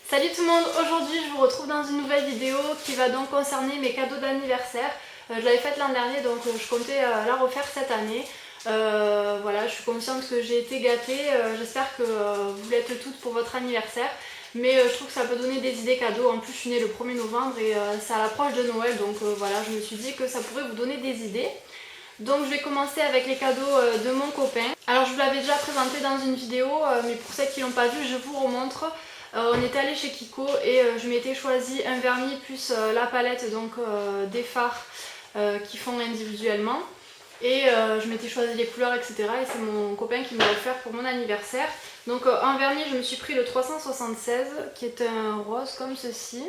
Salut tout le monde, aujourd'hui je vous retrouve dans une nouvelle vidéo qui va donc concerner mes cadeaux d'anniversaire. Je l'avais faite l'an dernier donc je comptais la refaire cette année. Voilà, je suis consciente que j'ai été gâtée, j'espère que vous l'êtes toutes pour votre anniversaire. Mais je trouve que ça peut donner des idées cadeaux. En plus je suis née le 1er novembre et c'est à l'approche de Noël, donc voilà, je me suis dit que ça pourrait vous donner des idées. Donc je vais commencer avec les cadeaux de mon copain. Alors je vous l'avais déjà présenté dans une vidéo, mais pour celles qui ne l'ont pas vu, je vous remontre. On était allé chez Kiko et je m'étais choisi un vernis plus la palette donc des fards qui font individuellement. Et je m'étais choisi les couleurs, etc. Et c'est mon copain qui me l'a offert pour mon anniversaire. Donc en vernis, je me suis pris le 376 qui est un rose comme ceci.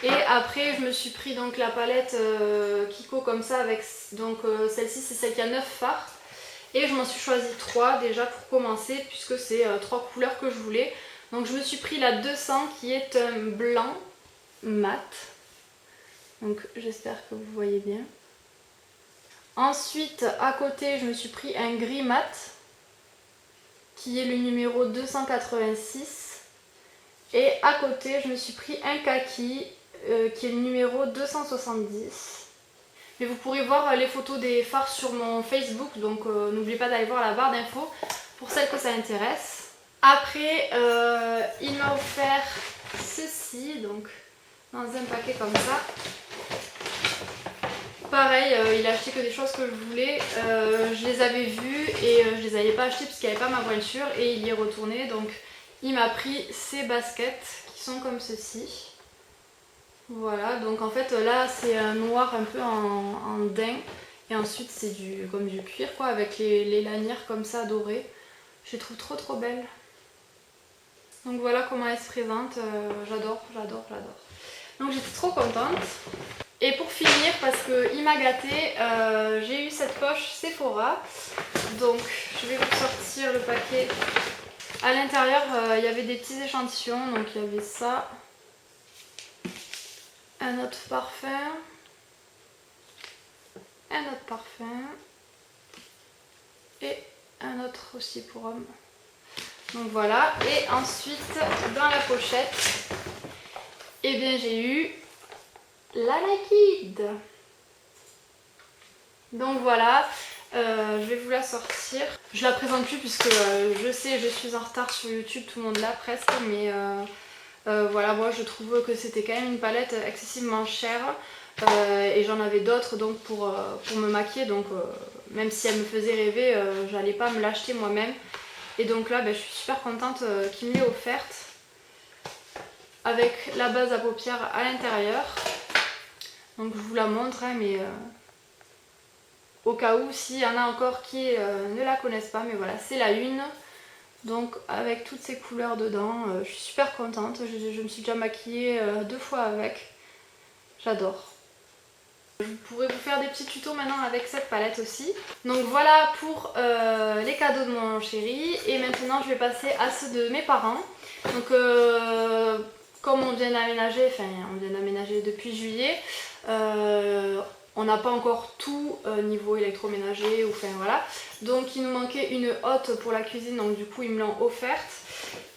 Et après je me suis pris donc la palette Kiko comme ça avec donc celle-ci, c'est celle qui a 9 fards. Et je m'en suis choisi 3 déjà pour commencer puisque c'est 3 couleurs que je voulais. Donc je me suis pris la 200 qui est un blanc mat. Donc j'espère que vous voyez bien. Ensuite à côté je me suis pris un gris mat qui est le numéro 286. Et à côté je me suis pris un kaki qui est le numéro 270. Mais vous pourrez voir les photos des fards sur mon Facebook, donc n'oubliez pas d'aller voir la barre d'infos pour celles que ça intéresse. Après, il m'a offert ceci, donc dans un paquet comme ça. Pareil, il a acheté que des choses que je voulais. Je les avais vues et je les avais pas achetées parce qu'il n'y avait pas ma voiture et il y est retourné. Donc il m'a pris ces baskets qui sont comme ceci. Voilà, donc en fait là c'est un noir un peu en daim et ensuite c'est comme du cuir quoi, avec les lanières comme ça dorées. Je les trouve trop belles. Donc voilà comment elle se présente, j'adore. Donc j'étais trop contente. Et pour finir, parce qu'il m'a gâtée, j'ai eu cette poche Sephora. Donc je vais vous sortir le paquet. À l'intérieur il y avait des petits échantillons, donc il y avait ça. Un autre parfum, et un autre aussi pour homme. Donc voilà, et ensuite dans la pochette, eh bien j'ai eu la liquide. Donc voilà, je vais vous la sortir. Je la présente plus puisque je sais, je suis en retard sur YouTube, tout le monde l'a presque, mais voilà, moi je trouve que c'était quand même une palette excessivement chère et j'en avais d'autres donc pour me maquiller, donc même si elle me faisait rêver, j'allais pas me l'acheter moi-même. Et donc là, je suis super contente qu'il me l'ait offerte avec la base à paupières à l'intérieur. Donc je vous la montre, hein, mais au cas où s'il y en a encore qui ne la connaissent pas, mais voilà, c'est la une. Donc avec toutes ces couleurs dedans, je suis super contente, je me suis déjà maquillée 2 fois avec, j'adore. Je pourrais vous faire des petits tutos maintenant avec cette palette aussi. Donc voilà pour les cadeaux de mon chéri, et maintenant je vais passer à ceux de mes parents. Donc comme on vient d'aménager depuis juillet, on n'a pas encore tout niveau électroménager, enfin voilà. Donc il nous manquait une hotte pour la cuisine, donc du coup ils me l'ont offerte.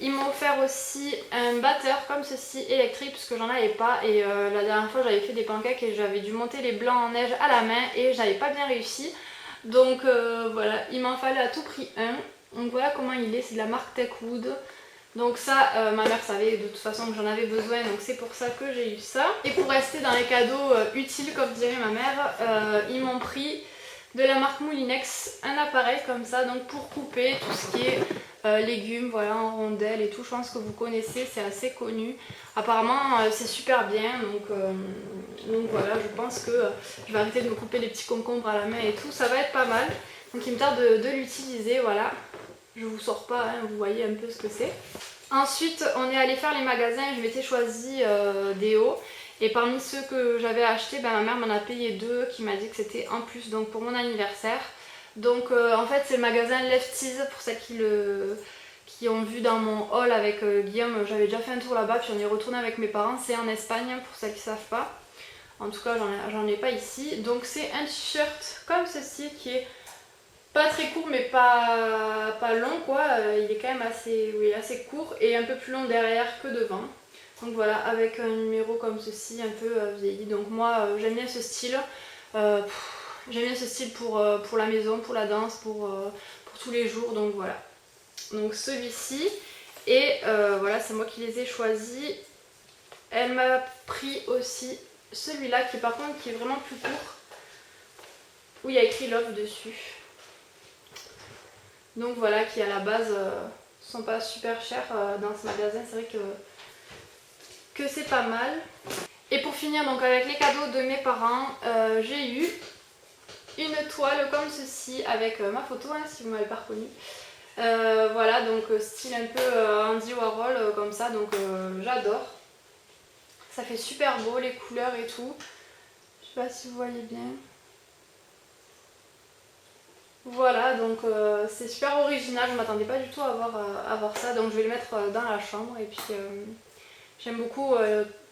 Ils m'ont offert aussi un batteur comme ceci électrique puisque j'en avais pas, et la dernière fois j'avais fait des pancakes et j'avais dû monter les blancs en neige à la main et j'avais pas bien réussi. Donc voilà, il m'en fallait à tout prix un. Donc voilà comment il est, c'est de la marque Techwood. Donc ça, ma mère savait de toute façon que j'en avais besoin, donc c'est pour ça que j'ai eu ça. Et pour rester dans les cadeaux utiles, comme dirait ma mère, ils m'ont pris de la marque Moulinex un appareil comme ça, donc pour couper tout ce qui est légumes, voilà, en rondelles et tout. Je pense que vous connaissez, c'est assez connu. Apparemment c'est super bien, donc voilà, je pense que je vais arrêter de me couper les petits concombres à la main et tout, ça va être pas mal. Donc il me tarde de l'utiliser, voilà. Je vous sors pas, hein, vous voyez un peu ce que c'est. Ensuite, on est allé faire les magasins et je m'étais choisi des hauts. Et parmi ceux que j'avais achetés, ma mère m'en a payé 2 qui m'a dit que c'était en plus donc pour mon anniversaire. Donc en fait c'est le magasin Lefties pour celles qui ont vu dans mon haul avec Guillaume. J'avais déjà fait un tour là-bas puis on est retourné avec mes parents. C'est en Espagne pour celles qui ne savent pas. En tout cas j'en ai pas ici. Donc c'est un t-shirt comme ceci qui est pas très court mais pas long quoi, il est quand même assez, oui, assez court et un peu plus long derrière que devant. Donc voilà, avec un numéro comme ceci, un peu vieilli. Donc moi j'aime bien ce style. J'aime bien ce style pour la maison, pour la danse, pour tous les jours. Donc voilà. Donc celui-ci. Et voilà, c'est moi qui les ai choisis. Elle m'a pris aussi celui-là qui par contre qui est vraiment plus court. Où il y a écrit Love dessus. Donc voilà, qui à la base sont pas super chers dans ce magasin. C'est vrai que c'est pas mal. Et pour finir donc avec les cadeaux de mes parents, j'ai eu une toile comme ceci avec ma photo, hein, si vous m'avez pas reconnue. Voilà, donc style un peu Andy Warhol comme ça, donc j'adore. Ça fait super beau les couleurs et tout. Je sais pas si vous voyez bien. Voilà, donc c'est super original, je m'attendais pas du tout à voir ça, donc je vais le mettre dans la chambre et puis j'aime beaucoup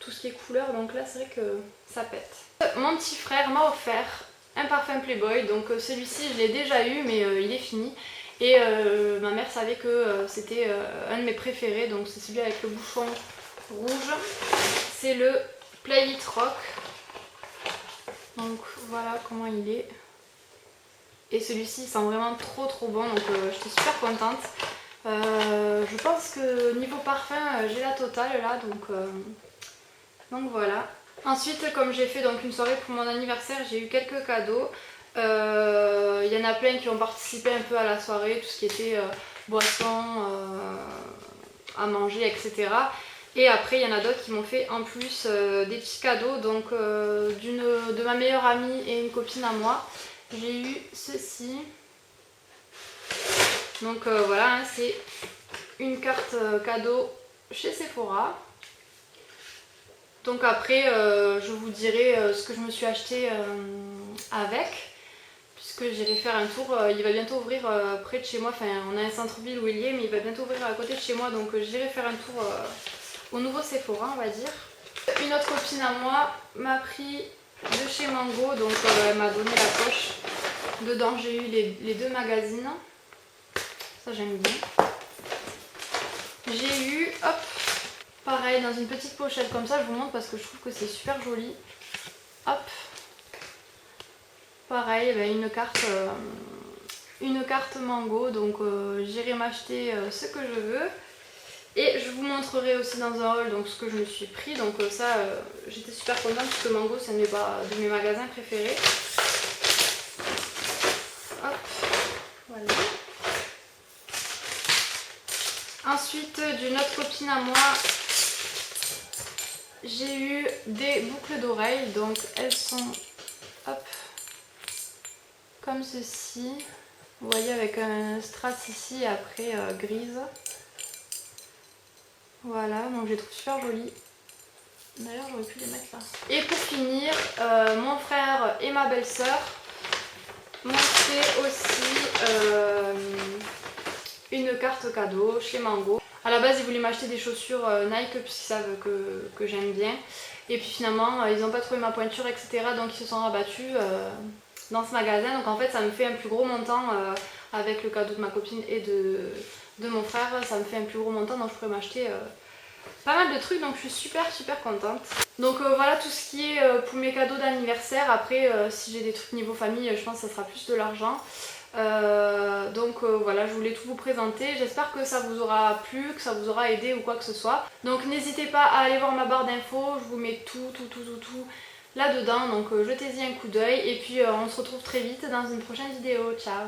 tout ce qui est couleur, donc là c'est vrai que ça pète. Mon petit frère m'a offert un parfum Playboy, donc celui-ci je l'ai déjà eu mais il est fini. Et ma mère savait que c'était un de mes préférés, donc c'est celui avec le bouchon rouge. C'est le Play It Rock. Donc voilà comment il est. Et celui-ci sent vraiment trop bon, donc j'étais super contente. Je pense que niveau parfum j'ai la totale là, donc voilà. Ensuite, comme j'ai fait donc une soirée pour mon anniversaire, j'ai eu quelques cadeaux. Il y en a plein qui ont participé un peu à la soirée, tout ce qui était boissons, à manger, etc. Et après, il y en a d'autres qui m'ont fait en plus des petits cadeaux. Donc, de ma meilleure amie et une copine à moi, j'ai eu ceci. Donc voilà, hein, c'est une carte cadeau chez Sephora. Donc après, je vous dirai ce que je me suis acheté avec. Puisque j'irai faire un tour, il va bientôt ouvrir près de chez moi, enfin on a un centre-ville où il y est, mais il va bientôt ouvrir à côté de chez moi, donc j'irai faire un tour au nouveau Sephora on va dire. Une autre copine à moi m'a pris de chez Mango, donc elle m'a donné la poche. Dedans j'ai eu les deux magazines, ça j'aime bien. J'ai eu, hop, pareil dans une petite pochette comme ça, je vous montre parce que je trouve que c'est super joli. Hop. Pareil, une carte Mango, donc j'irai m'acheter ce que je veux. Et je vous montrerai aussi dans un haul donc, ce que je me suis pris. Donc ça, j'étais super contente parce que Mango, c'est un de mes magasins préférés. Hop, voilà. Ensuite, d'une autre copine à moi, j'ai eu des boucles d'oreilles. Donc elles sont, hop, comme ceci, vous voyez avec un strass ici et après grise. Voilà, donc je les trouve super jolies. D'ailleurs j'aurais pu les mettre là. Et pour finir, mon frère et ma belle-sœur m'ont fait aussi une carte cadeau chez Mango. À la base ils voulaient m'acheter des chaussures Nike puisqu'ils savent que j'aime bien. Et puis finalement ils n'ont pas trouvé ma pointure etc. Donc ils se sont rabattus dans ce magasin, donc en fait ça me fait un plus gros montant avec le cadeau de ma copine et de mon frère, ça me fait un plus gros montant donc je pourrais m'acheter pas mal de trucs, donc je suis super contente. Donc voilà tout ce qui est pour mes cadeaux d'anniversaire. Après si j'ai des trucs niveau famille, je pense que ça sera plus de l'argent. Donc voilà, je voulais tout vous présenter, j'espère que ça vous aura plu, que ça vous aura aidé ou quoi que ce soit. Donc n'hésitez pas à aller voir ma barre d'infos, je vous mets tout là dedans, donc jetez-y un coup d'œil et puis on se retrouve très vite dans une prochaine vidéo. Ciao!